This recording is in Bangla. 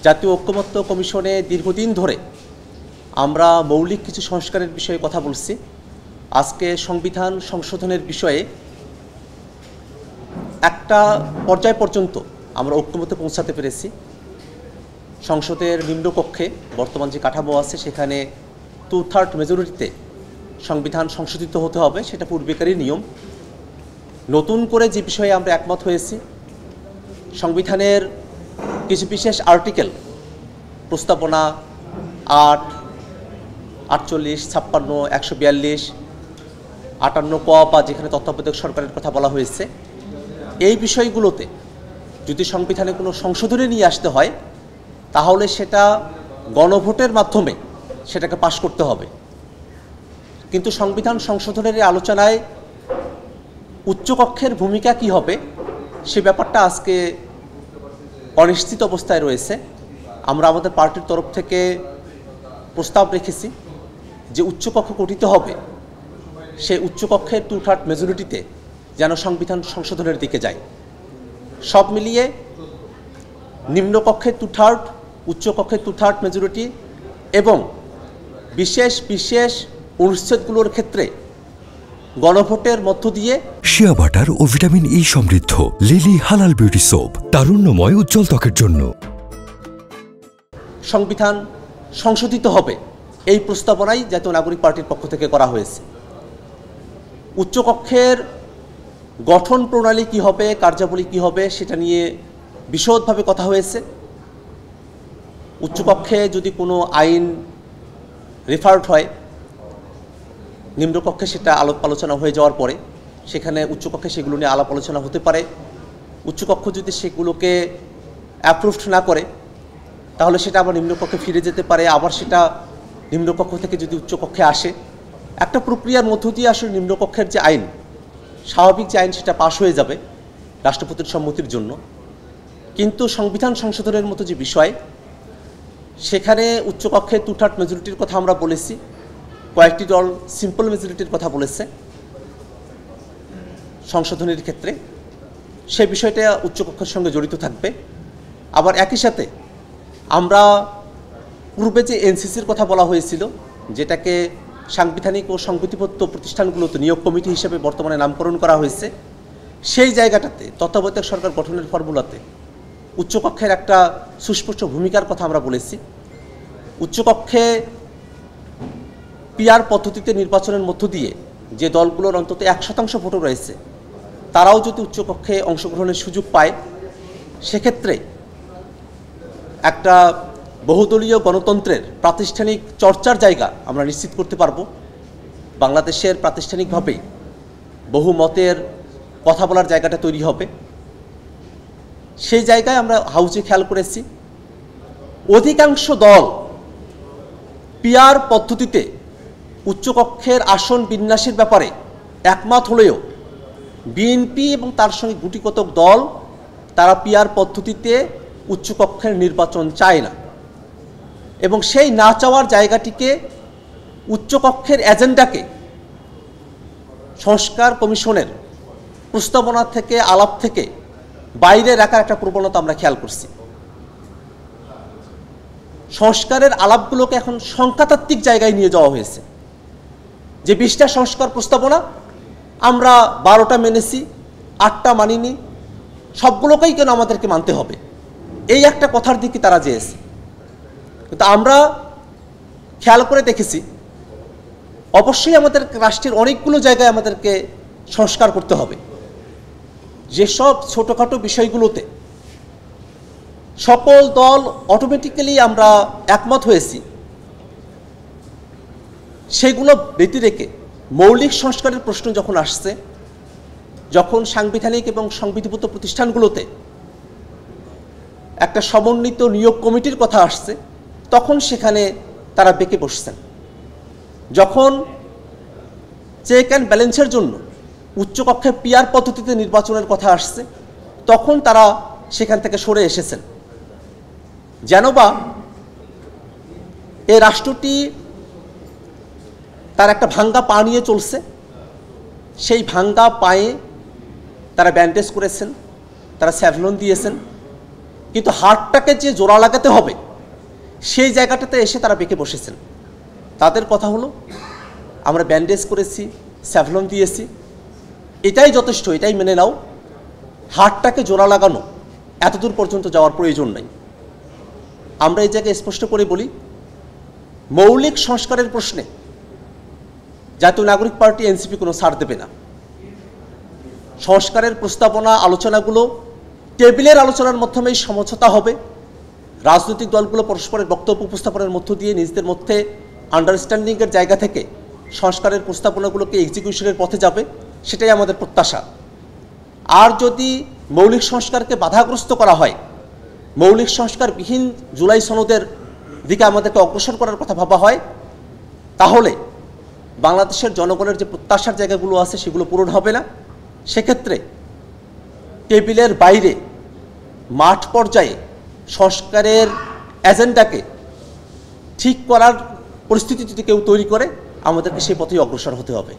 জাতীয় ঐক্যমত্য কমিশনে দীর্ঘদিন ধরে আমরা মৌলিক কিছু সংস্কারের বিষয়ে কথা বলছি। আজকে সংবিধান সংশোধনের বিষয়ে একটা পর্যায় পর্যন্ত আমরা ঐক্যমত্যে পৌঁছাতে পেরেছি। সংসদের নিম্নকক্ষে বর্তমান যে কাঠামো আছে সেখানে 2/3 মেজরিটিতে সংবিধান সংশোধিত হতে হবে, সেটা পূর্বেকারই নিয়ম। নতুন করে যে বিষয়ে আমরা একমত হয়েছি, সংবিধানের কিছু বিশেষ আর্টিকেল প্রস্তাবনা 8, 48, 56, 142, 58 ক বা যেখানে তত্ত্বাবধায়ক সরকারের কথা বলা হয়েছে, এই বিষয়গুলোতে যদি সংবিধানে কোনো সংশোধনী নিয়ে আসতে হয় তাহলে সেটা গণভোটের মাধ্যমে সেটাকে পাশ করতে হবে। কিন্তু সংবিধান সংশোধনের এই আলোচনায় উচ্চকক্ষের ভূমিকা কি হবে সে ব্যাপারটা আজকে অনিশ্চিত অবস্থায় রয়েছে। আমরা আমাদের পার্টির তরফ থেকে প্রস্তাব রেখেছি যে উচ্চকক্ষ গঠিত হবে, সেই উচ্চকক্ষের 2/3 মেজরিটিতে যেন সংবিধান সংশোধনের দিকে যায়। সব মিলিয়ে নিম্নকক্ষের 2/3, উচ্চকক্ষের 2/3 মেজরিটি এবং বিশেষ বিশেষ অনুচ্ছেদগুলোর ক্ষেত্রে গণভোটের মধ্য দিয়ে শিয়া বাটার ও ভিটামিন ই সমৃদ্ধ লিলি হালাল বিউটি সোপ, তারুণ্যময় উজ্জ্বল ত্বকের জন্য সংবিধান সংশোধিত হবে, এই প্রস্তাবনাই জাতীয় নাগরিক পার্টির পক্ষ থেকে করা হয়েছে। উচ্চকক্ষের গঠন প্রণালী কি হবে, কার্যাবলী কি হবে সেটা নিয়ে বিশদভাবে কথা হয়েছে। উচ্চকক্ষে যদি কোনো আইন রেফার্ড হয়, নিম্নকক্ষে সেটা আলাপ আলোচনা হয়ে যাওয়ার পরে সেখানে উচ্চকক্ষে সেগুলো নিয়ে আলাপ আলোচনা হতে পারে। উচ্চকক্ষ যদি সেগুলোকে অ্যাপ্রুভড না করে তাহলে সেটা আবার নিম্নকক্ষে ফিরে যেতে পারে, আবার সেটা নিম্নকক্ষ থেকে যদি উচ্চকক্ষে আসে, একটা প্রক্রিয়ার মধ্য দিয়ে আসলে নিম্নকক্ষের যে আইন, স্বাভাবিক যে আইন, সেটা পাশ হয়ে যাবে রাষ্ট্রপতির সম্মতির জন্য। কিন্তু সংবিধান সংশোধনের মতো যে বিষয়, সেখানে উচ্চকক্ষে 2/3 মেজরিটির কথা আমরা বলেছি, কয়েকটি দল সিম্পল মেজরিটির কথা বলেছে সংশোধনের ক্ষেত্রে। সে বিষয়টা উচ্চকক্ষের সঙ্গে জড়িত থাকবে। আবার একই সাথে আমরা পূর্বে যে এনসিসির কথা বলা হয়েছিল, যেটাকে সাংবিধানিক ও সংবিধিবদ্ধ প্রতিষ্ঠানগুলোতে নিয়োগ কমিটি হিসেবে বর্তমানে নামকরণ করা হয়েছে, সেই জায়গাটাতে তত্ত্বাবধায়ক সরকার গঠনের ফর্মুলাতে উচ্চকক্ষের একটা সুস্পষ্ট ভূমিকার কথা আমরা বলেছি। উচ্চকক্ষে পিআর পদ্ধতিতে নির্বাচনের মধ্য দিয়ে যে দলগুলোর অন্তত 1% ভোটও রয়েছে, তারাও যদি উচ্চকক্ষে অংশগ্রহণের সুযোগ পায়, সেক্ষেত্রে একটা বহুদলীয় গণতন্ত্রের প্রাতিষ্ঠানিক চর্চার জায়গা আমরা নিশ্চিত করতে পারব। বাংলাদেশের প্রাতিষ্ঠানিকভাবেই বহু মতের কথা বলার জায়গাটা তৈরি হবে। সেই জায়গায় আমরা হাউজে খেয়াল করেছি অধিকাংশ দল পিআর পদ্ধতিতে উচ্চকক্ষের আসন বিন্যাসের ব্যাপারে একমত হলেও বিএনপি এবং তার সঙ্গে গুটিকতক দল তারা পিআর পদ্ধতিতে উচ্চকক্ষের নির্বাচন চায় না, এবং সেই না চাওয়ার জায়গাটিকে উচ্চকক্ষের এজেন্ডাকে সংস্কার কমিশনের প্রস্তাবনা থেকে, আলাপ থেকে বাইরে রাখার একটা প্রবণতা আমরা খেয়াল করছি। সংস্কারের আলাপগুলোকে এখন সংখ্যাতাত্ত্বিক জায়গায় নিয়ে যাওয়া হয়েছে, যে 20টা সংস্কার প্রস্তাবনা, আমরা 12টা মেনেছি, 8টা মানিনি, সবগুলোকেই কেন আমাদেরকে মানতে হবে, এই একটা কথার দিকে তারা যেয়েছে। কিন্তু আমরা খেয়াল করে দেখেছি অবশ্যই আমাদের রাষ্ট্রের অনেকগুলো জায়গায় আমাদেরকে সংস্কার করতে হবে। যেসব ছোটোখাটো বিষয়গুলোতে সকল দল অটোমেটিক্যালি আমরা একমত হয়েছি, সেগুলো ব্যতি রেখে মৌলিক সংস্কারের প্রশ্ন যখন আসছে, যখন সাংবিধানিক এবং সংবিধিবদ্ধ প্রতিষ্ঠানগুলোতে একটা সমন্বিত নিয়োগ কমিটির কথা আসছে, তখন সেখানে তারা বেঁকে বসছেন। যখন চেক অ্যান্ড ব্যালেন্সের জন্য উচ্চকক্ষে পিআর পদ্ধতিতে নির্বাচনের কথা আসছে, তখন তারা সেখান থেকে সরে এসেছেন। যেন বা এই রাষ্ট্রটি তার একটা ভাঙ্গা পা নিয়ে চলছে, সেই ভাঙ্গা পায়ে তারা ব্যান্ডেজ করেছেন, তারা স্যাভলন দিয়েছেন, কিন্তু হাতটাকে যে জোড়া লাগাতে হবে সেই জায়গাটাতে এসে তারা বেঁকে বসেছেন। তাদের কথা হলো আমরা ব্যান্ডেজ করেছি, স্যাভলন দিয়েছি, এটাই যথেষ্ট, এটাই মেনে নাও, হাতটাকে জোড়া লাগানো এতদূর পর্যন্ত যাওয়ার প্রয়োজন নেই। আমরা এই জায়গায় স্পষ্ট করে বলি, মৌলিক সংস্কারের প্রশ্নে জাতীয় নাগরিক পার্টি এনসিপি কোনো ছাড় দেবে না। সংস্কারের প্রস্তাবনা আলোচনাগুলো টেবিলের আলোচনার মাধ্যমেই সমঝোতা হবে। রাজনৈতিক দলগুলো পরস্পরের বক্তব্য উপস্থাপনের মধ্য দিয়ে নিজেদের মধ্যে আন্ডারস্ট্যান্ডিংয়ের জায়গা থেকে সংস্কারের প্রস্তাবনাগুলোকে এক্সিকিউশনের পথে যাবে, সেটাই আমাদের প্রত্যাশা। আর যদি মৌলিক সংস্কারকে বাধাগ্রস্ত করা হয়, মৌলিক সংস্কারবিহীন জুলাই সনদের দিকে আমাদেরকে অগ্রসর করার কথা ভাবা হয়, তাহলে বাংলাদেশের জনগণের যে প্রত্যাশার জায়গাগুলো আছে সেগুলো পূরণ হবে না। সেক্ষেত্রে টেবিলের বাইরে মাঠ পর্যায়ে সংস্কারের এজেন্ডাকে ঠিক করার পরিস্থিতি যদি কেউ তৈরি করে, আমাদেরকে সেই পথেই অগ্রসর হতে হবে।